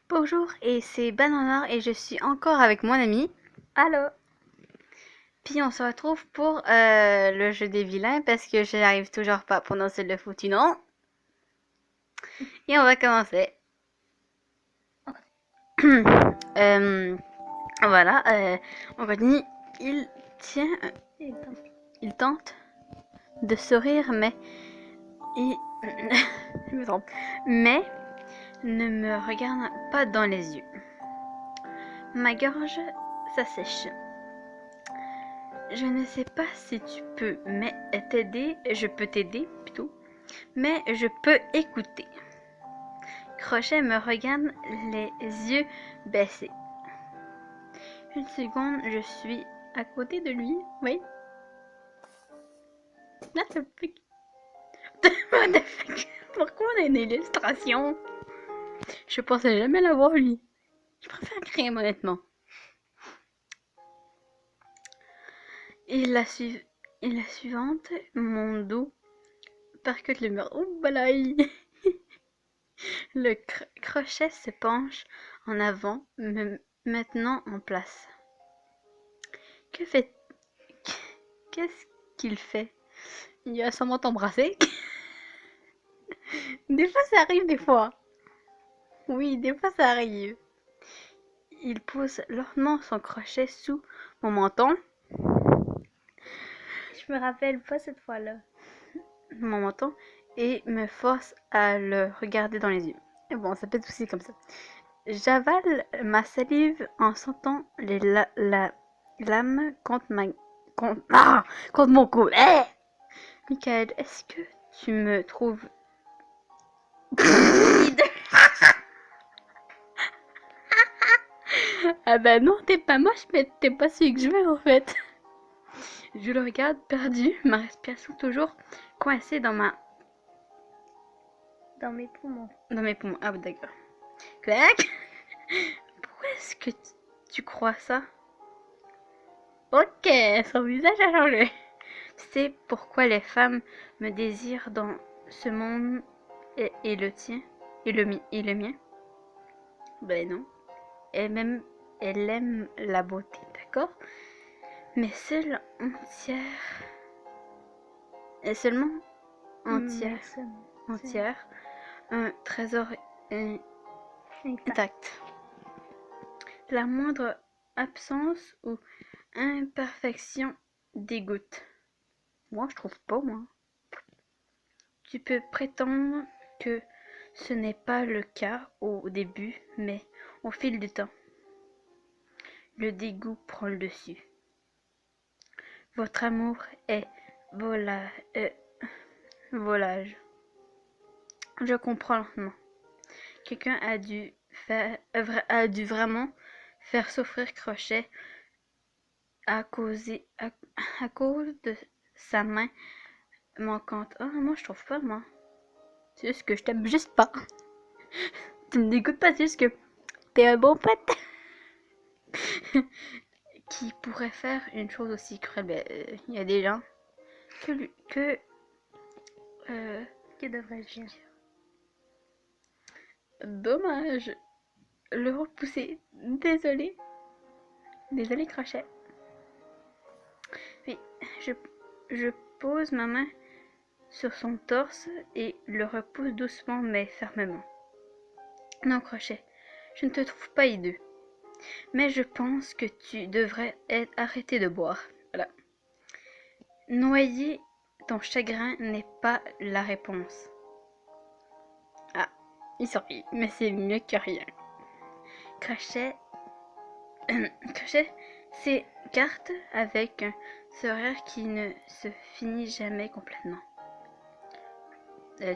Bonjour, et c'est Banana et je suis encore avec mon ami. Allô? Puis on se retrouve pour le jeu des vilains parce que je n'arrive toujours pas à prononcer le foutu nom. Et on va commencer. Euh, voilà, on continue. Il tient, il tente de sourire, mais il, je me trompe, mais ne me regarde pas dans les yeux. Ma gorge s'assèche. Je ne sais pas si tu peux t'aider, je peux t'aider plutôt, mais je peux écouter. Crochet me regarde les yeux baissés. Une seconde, je suis à côté de lui. Oui. What the fuck? What the fuck? Pourquoi on a une illustration? Je pensais jamais l'avoir lui. Je préfère Crème honnêtement. Et la suivante, mon dos percute le mur. Oh balaï! Le crochet se penche en avant, me maintenant en place. Que fait... Qu'est-ce qu'il fait? Il va sûrement t'embrasser. Des fois, ça arrive, des fois. Oui, des fois, ça arrive. Il pose lentement son crochet sous mon menton. Je me rappelle pas cette fois-là. Mon menton et me force à le regarder dans les yeux. Et bon, ça peut être aussi comme ça. J'avale ma salive en sentant la lame contre mon cou. Eh! Michael, est-ce que tu me trouves vide? Ah bah non, t'es pas moche, mais t'es pas celui que je veux en fait. Je le regarde perdu, ma respiration toujours coincée Dans mes poumons. dans mes poumons. Ah bah d'accord. Clac! Pourquoi est-ce que tu crois ça? Ok, son visage a changé. C'est pourquoi les femmes me désirent dans ce monde et le tien et le mien? Ben non. Elle elle aime la beauté, d'accord? Mais seule entière, et seulement entière, Mais ça, entière, un trésor intact. intact. La moindre absence ou imperfection dégoûte. Moi, je trouve pas, moi. Tu peux prétendre que ce n'est pas le cas au début, mais au fil du temps, le dégoût prend le dessus. Votre amour est vola- euh, volage. Je comprends lentement. Quelqu'un a dû vraiment faire souffrir Crochet à à cause de sa main manquante. Oh, moi je trouve pas, moi. C'est juste que je t'aime juste pas. Tu me dégoûtes pas, c'est juste que t'es un bon pote. Qui pourrait faire une chose aussi cruelle? Ben, il y a des gens que Que devrais-je dire? dommage. Le repousser. Désolé. Désolé, Crochet. Oui, je, je pose ma main sur son torse et le repousse doucement mais fermement. Non, Crochet, je ne te trouve pas hideux, mais je pense que tu devrais arrêter de boire. Voilà. Noyer ton chagrin n'est pas la réponse. Ah, il sourit, mais c'est mieux que rien. Crochet, Crochet s'écarte avec un sourire qui ne se finit jamais complètement.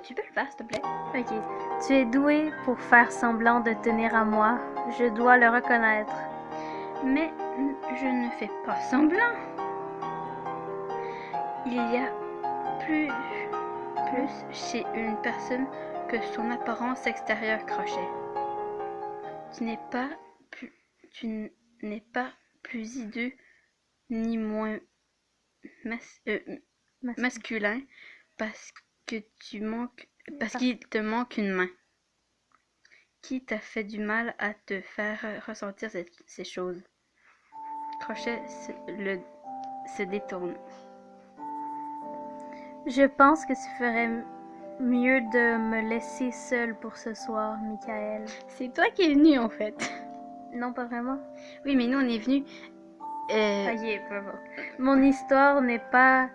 Tu peux le faire, s'il te plaît? Ok. Tu es doué pour faire semblant de tenir à moi. Je dois le reconnaître. Mais je ne fais pas semblant. Il y a plus, plus chez une personne que son apparence extérieure, Crochet. Tu n'es pas plus, tu n'es pas plus hideux ni moins mas- euh, masculin parce que tu manques, parce qu'il te manque une main. qui t'a fait du mal à te faire ressentir ces choses. Crochet se détourne. Je pense que tu ferais mieux de me laisser seule pour ce soir, Michael. C'est toi qui es venu en fait. Non, pas vraiment. Oui, mais nous on est venu. Ok, peu importe. Mon histoire n'est pas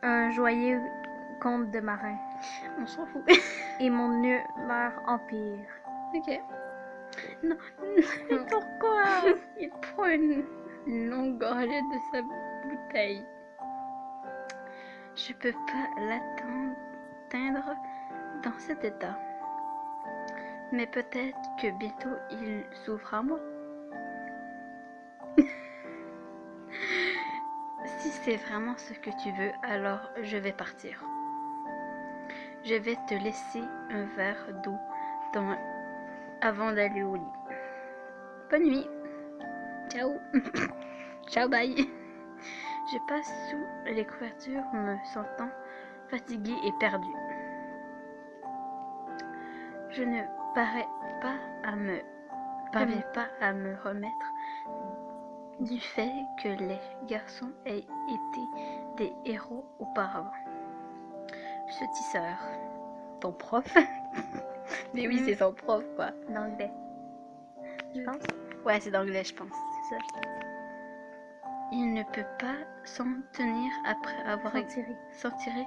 un joyeux conte de marin. On s'en fout. Et mon humeur empire. Ok. Non, mais pourquoi? Il prend une longue gorgée de sa bouteille. Je peux pas l'atteindre dans cet état. Mais peut-être que bientôt il s'ouvre à moi. Si c'est vraiment ce que tu veux, alors je vais partir. Je vais te laisser un verre d'eau avant d'aller au lit. Bonne nuit. Ciao. Ciao, bye. Je passe sous les couvertures, me sentant fatiguée et perdue. Je ne parviens pas à me remettre du fait que les garçons aient été des héros auparavant. Ce tisseur, ton prof. Mais oui, c'est son prof, quoi. D'anglais. Je pense. Ouais, c'est d'anglais, je pense. C'est ça. Il ne peut pas s'en tenir après avoir s'en tirer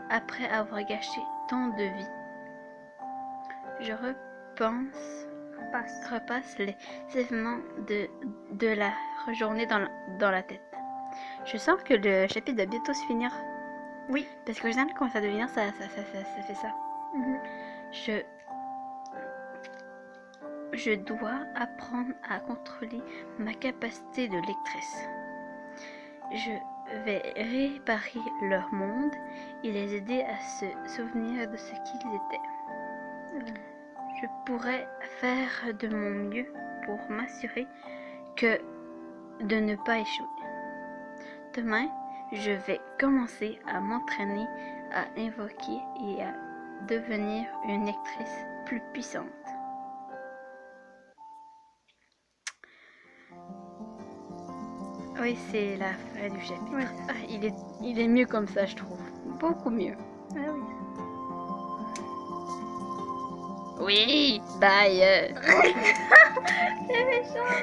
après avoir gâché tant de vie. Je repasse les événements de la journée dans la tête. Je sens que le chapitre doit bientôt se finir. Oui. Parce que généralement, quand ça devient ça fait ça. Je dois apprendre à contrôler ma capacité de lectrice. Je vais réparer leur monde et les aider à se souvenir de ce qu'ils étaient. Je pourrais faire de mon mieux pour m'assurer de ne pas échouer. Demain, je vais commencer à m'entraîner à invoquer et à devenir une lectrice plus puissante. Oui, c'est la fin du chapitre. Oui. Ah, il est mieux comme ça, je trouve. Beaucoup mieux. Ah oui. Oui, bye. C'est méchant.